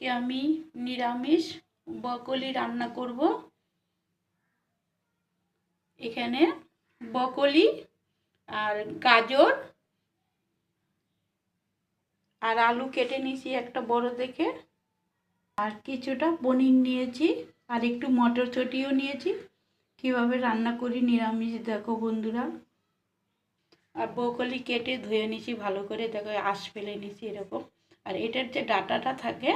আজকে আমি নিরামিষ বকলি রান্না করব। এখানে বকলি আর গাজর আর আলু কেটে নিয়েছি একটা বড় দেখে, আর কিছুটা পনির নিয়েছি, আর একটু মটরশুঁটিও নিয়েছি। কিভাবে রান্না করি নিরামিষ দেখো বন্ধুরা। আর বকলি কেটে ধুয়ে নিয়েছি ভালো করে, দেখো আঁশ ফেলে নিয়েছি এরকম। আর এটার যে ডাঁটাটা থাকে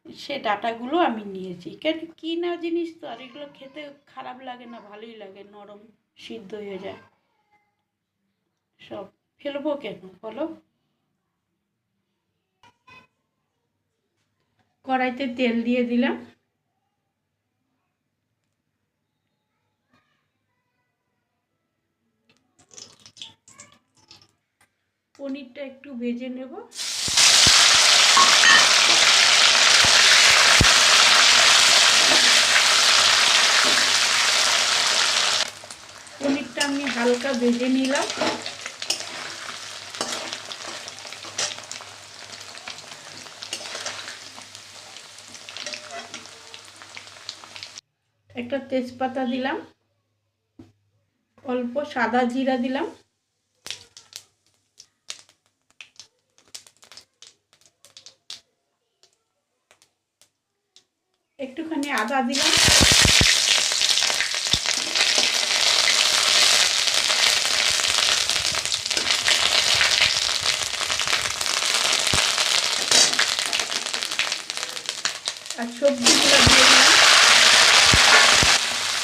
সে ডাঁটাগুলো আমি নিয়েছি, কেন কিনা জিনিস তো, আর এগুলো খেতে খারাপ লাগে না, ভালোই লাগে, নরম সিদ্ধ হয়ে যায়। সব ফেলবো কেন বলো। কড়াইতে তেল দিয়ে দিলাম, পনিরটা একটু ভেজে নেব। পনিরটা আমি হালকা ভেজে নিলাম। একটা তেজপাতা দিলাম, অল্প সাদা জিরা দিলাম, একটুখানি আদা দিলাম, আর সবজিগুলো দিয়ে দিলাম,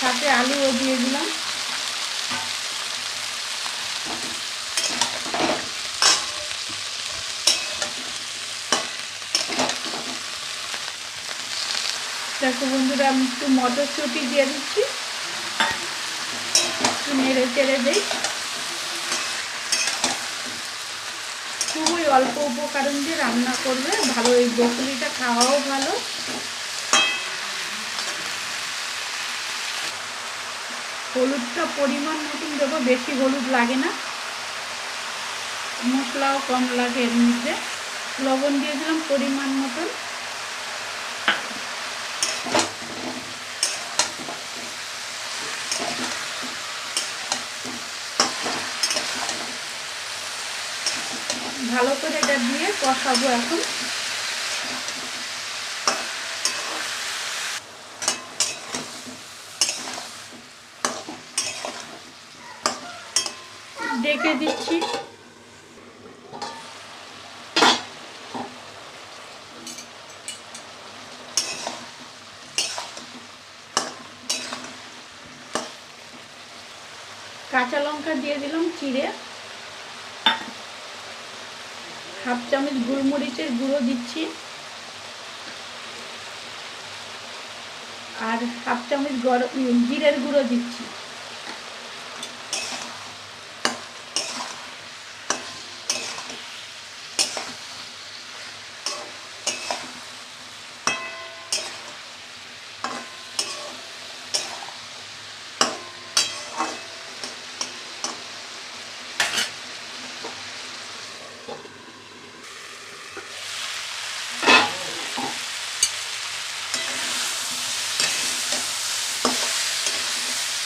সাথে আলুও দিয়ে দিলাম। দেখো বন্ধুরা, আমি একটু মটরশুঁটি দিয়ে দিচ্ছি, একটু নেড়ে চেড়ে দিই। খুবই অল্প উপকরণ দিয়ে রান্না করবে, ভালো এই বকলিটা খাওয়াও ভালো। হলুদটা পরিমাণ মতন দেবো, বেশি হলুদ লাগে না, মশলাও কম লাগে এর মধ্যে। লবণ দিয়ে দিলাম পরিমাণ মতন। ভালো করে এটা দিয়ে কষাবো এখন। ডেকে দিচ্ছি। কাঁচা লঙ্কা দিয়ে দিলাম চিড়ে, হাফ চামচ গোলমরিচের গুঁড়ো দিচ্ছি, আর হাফ চামচ জিরের গুঁড়ো দিচ্ছি।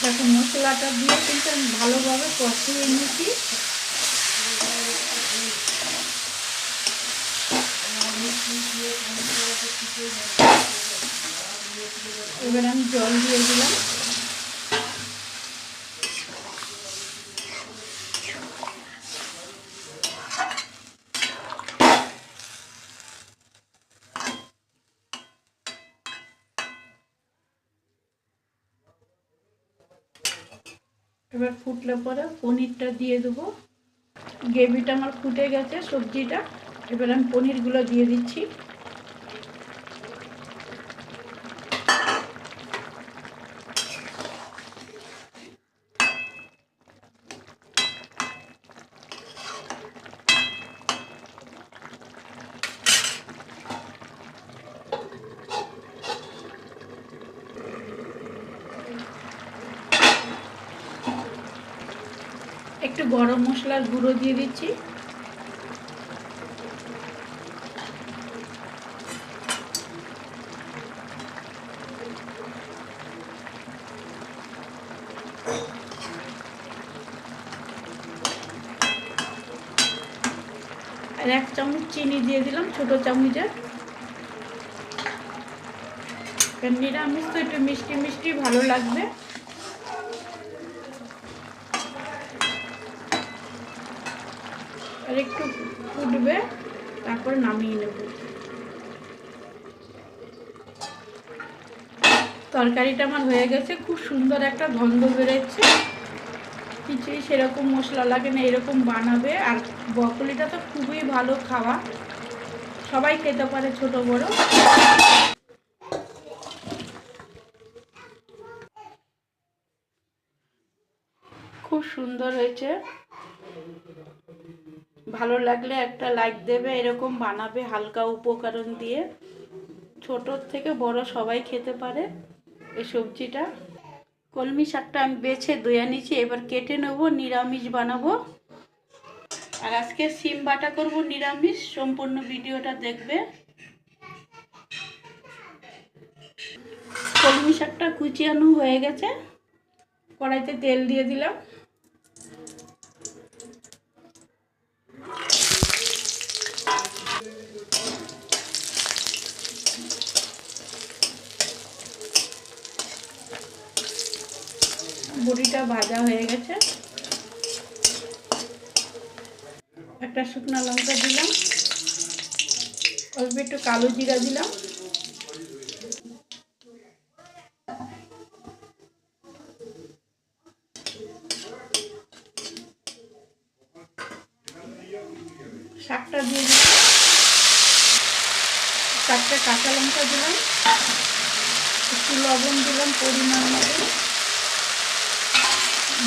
দেখো মশলাটা দিয়ে কিন্তু আমি ভালোভাবে কষিয়ে নিয়েছি। এবার আমি জল দিয়ে দিলাম। এবার ফুটলে পরে পনিরটা দিয়ে দেবো। গ্রেভিটা আমার ফুটে গেছে, সবজিটা। এবার আমি পনিরগুলো দিয়ে দিচ্ছি। একটু গরম মশলার গুঁড়ো দিয়ে দিচ্ছি, আর 1 চামচ চিনি দিয়ে দিলাম, ছোট চামচের। নিরামিষ তো একটু মিষ্টি মিষ্টি ভালো লাগবে। আর একটু ফুটবে, তারপর নামিয়ে নেব। তরকারিটা আমার হয়ে গেছে, খুব সুন্দর একটা গন্ধ বেরোচ্ছে। কিছুই সেরকম মশলা লাগে না, এরকম বানাবে। আর ব্রকলিটা তো খুবই ভালো খাওয়া, সবাই খেতে পারে, ছোট বড়। খুব সুন্দর হয়েছে। ভালো লাগলে একটা লাইক দেবে, এরকম বানাবে হালকা উপকরণ দিয়ে। ছোটোর থেকে বড় সবাই খেতে পারে এই সবজিটা। কলমি শাকটা আমি বেছে ধুয়ে নিয়েছি, এবার কেটে নেবো, নিরামিষ বানাবো। আর আজকে সিম বাটা করব নিরামিষ, সম্পূর্ণ ভিডিওটা দেখবে। কলমি শাকটা কুচিয়ানো হয়ে গেছে, কড়াইতে তেল দিয়ে দিলাম। বড়িটা ভাজা হয়ে গেছে, একটা শুকনো লঙ্কা দিলাম, অল্প একটু কালো জিরা দিলাম। শাকটা দিয়ে দিলাম, 4টে কাঁচা লঙ্কা দিলাম, একটু লবণ দিলাম পরিমাণ মতো,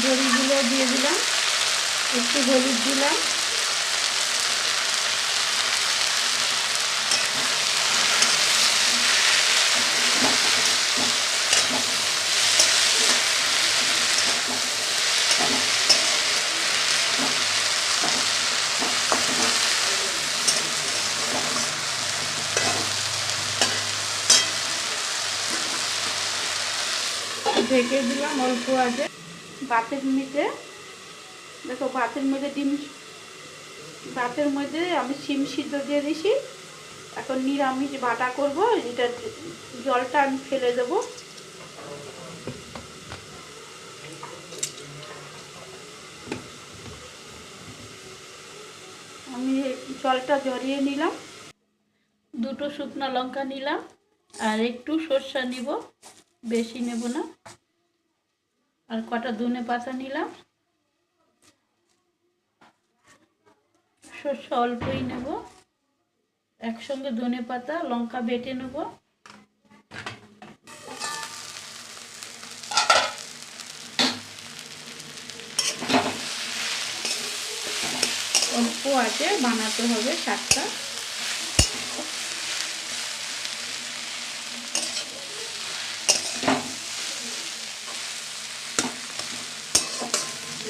বড়িগুলো দিয়ে দিলাম, একটু হলুদ দিলাম, ঢেকে দিলাম অল্প আঁচে। ভাতের মধ্যে দেখো, ভাতের মধ্যে আমি সিম সিদ্ধ দিয়ে দিছি। এখন নিরামিষ বাটা করব, এটা জলটা আমি ফেলে দেবো। আমি জলটা ঝরিয়ে নিলাম, 2টো শুকনো লঙ্কা নিলাম, আর একটু সর্ষে নিব, বেশি নেব না। আর কটা ধনে পাতা নিলাম, সর্ষে অল্পই নেব। একসঙ্গে ধনে পাতা লঙ্কা বেটে নেব। অল্প আছে বানাতে হবে শাকটা।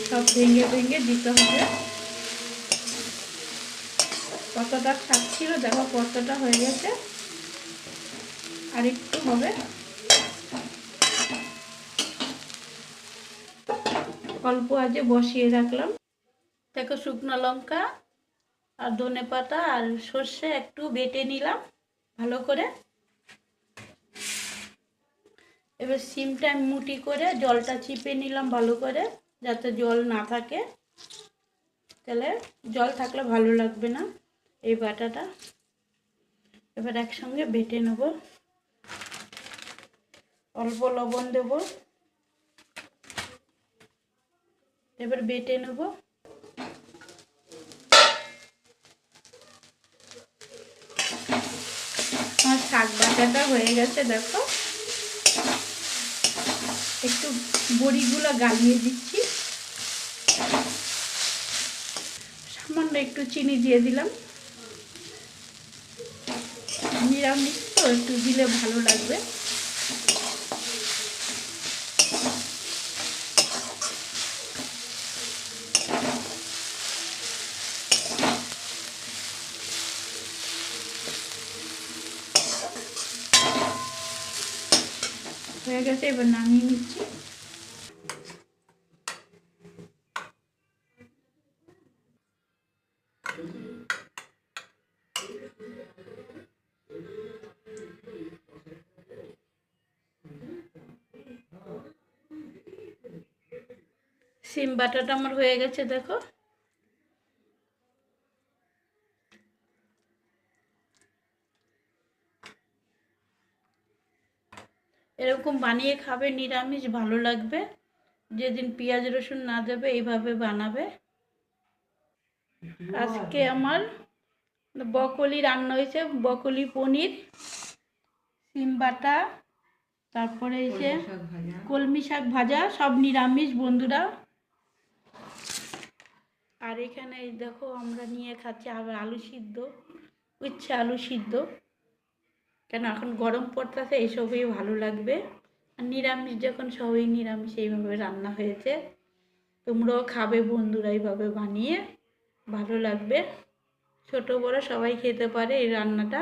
সব ভেঙে ভেঙে দিতে হবে। কতটা শাক ছিল দেখো, কতটা হয়ে গেছে, আর একটু হবে। অল্প আজে বসিয়ে রাখলাম। দেখো, শুকনো লঙ্কা আর ধনে পাতা আর সর্ষে একটু বেটে নিলাম ভালো করে। এবার সিমটা মুটি করে জলটা চিপে নিলাম ভালো করে, যাতে জল না থাকে, তাহলে জল থাকলে ভালো লাগবে না এই বাটাটা। এবার একসঙ্গে বেটে নেব, অল্প লবণ দেব, এবার বেটে নেব। আমার শাক বাটাটা হয়ে গেছে দেখো। একটু বড়িগুলো গালিয়ে দিচ্ছি, সামান্য একটু চিনি দিয়ে দিলাম। নিরামিষ তো একটু দিলে ভালো লাগবে। হয়ে গেছে, এবার নামিয়ে নিচ্ছি। সিম বাটাটা আমার হয়ে গেছে দেখো। এরকম বানিয়ে খাবে, নিরামিষ ভালো লাগবে। যেদিন পেঁয়াজ রসুন না দেবে এইভাবে বানাবে। আজকে আমার বকলি রান্না হয়েছে, বকলি পনির, সিম বাটা, তারপরে এসে কলমি শাক ভাজা, সব নিরামিষ বন্ধুরা। আর এখানে এই দেখো আমরা নিয়ে খাচ্ছি আবার আলু সিদ্ধ, উচ্ছে আলু সিদ্ধ। কেন এখন গরম পড়তেছে, এইসবই ভালো লাগবে। আর নিরামিষ যখন, সবই নিরামিষ এইভাবে রান্না হয়েছে। তোমরাও খাবে বন্ধুরা এইভাবে বানিয়ে, ভালো লাগবে। ছোট বড় সবাই খেতে পারে এই রান্নাটা।